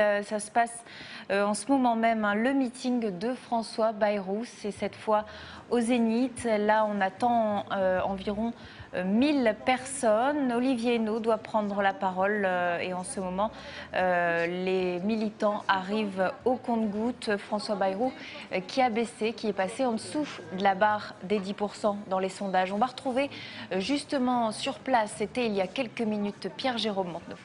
Lille. Ça se passe en ce moment même, le meeting de François Bayrou. C'est cette fois au Zénith. Là, on attend environ 1000 personnes. Olivier Henno doit prendre la parole et en ce moment, les militants arrivent au compte-gouttes. François Bayrou qui a baissé, qui est passé en dessous de la barre des 10% dans les sondages. On va retrouver justement sur place, c'était il y a quelques minutes, Pierre-Jérôme Montenot.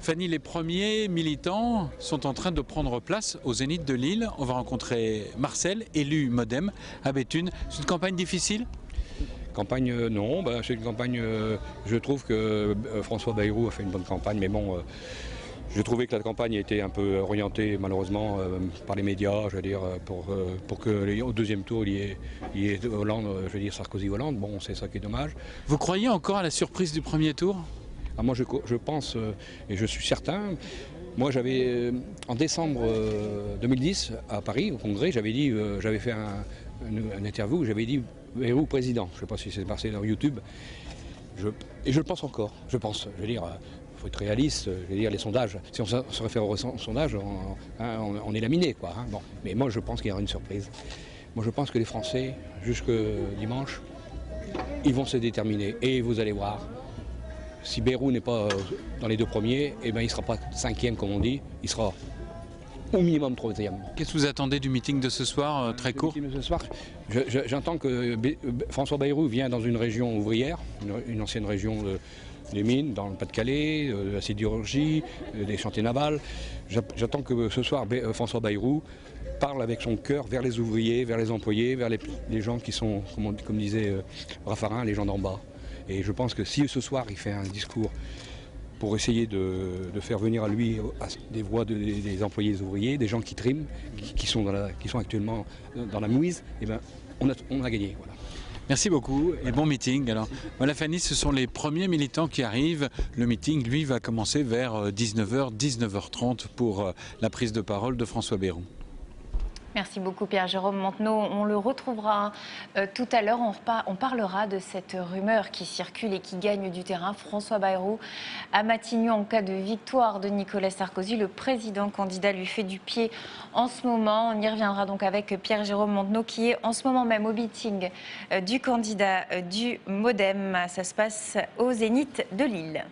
Fanny, les premiers militants sont en train de prendre place au Zénith de Lille. On va rencontrer Marcel, élu Modem à Béthune. C'est une campagne difficile ? Campagne, non. C'est une campagne, je trouve que François Bayrou a fait une bonne campagne, mais bon, je trouvais que la campagne était un peu orientée, malheureusement, par les médias, je veux dire, pour que au deuxième tour, il y ait Hollande, je veux dire Sarkozy-Hollande. Bon, c'est ça qui est dommage. Vous croyez encore à la surprise du premier tour ? Moi, je pense, et je suis certain, moi j'avais, en décembre 2010, à Paris, au Congrès, j'avais fait une interview où j'avais dit Bayrou président. Je ne sais pas si c'est passé dans YouTube. Et je le pense encore, je veux dire, il faut être réaliste, je veux dire, les sondages, si on se réfère aux sondages, on est laminé, quoi. Bon. Mais moi, je pense qu'il y aura une surprise. Moi, je pense que les Français, jusque dimanche, ils vont se déterminer. Et vous allez voir. Si Bayrou n'est pas dans les deux premiers, eh ben, il ne sera pas cinquième comme on dit, il sera au minimum troisième. Qu'est-ce que vous attendez du meeting de ce soir, très court ? Le meeting de ce soir, j'entends que François Bayrou vient dans une région ouvrière, une ancienne région des mines, dans le Pas-de-Calais, de la sidérurgie, des chantiers navals. J'attends que ce soir François Bayrou parle avec son cœur vers les ouvriers, vers les employés, vers les gens qui sont, comme disait Raffarin, les gens d'en bas. Et je pense que si ce soir il fait un discours pour essayer de faire venir à lui des voix des employés des ouvriers, des gens qui triment, qui sont actuellement dans la mouise, eh ben, on a gagné. Voilà. Merci beaucoup et bon meeting. Alors, voilà Fanny, ce sont les premiers militants qui arrivent. Le meeting, lui, va commencer vers 19h, 19h30 pour la prise de parole de François Bayrou. Merci beaucoup Pierre-Jérôme Montenot. On le retrouvera tout à l'heure. On parlera de cette rumeur qui circule et qui gagne du terrain. François Bayrou à Matignon en cas de victoire de Nicolas Sarkozy. Le président candidat lui fait du pied en ce moment. On y reviendra donc avec Pierre-Jérôme Montenot qui est en ce moment même au meeting du candidat du Modem. Ça se passe au Zénith de Lille.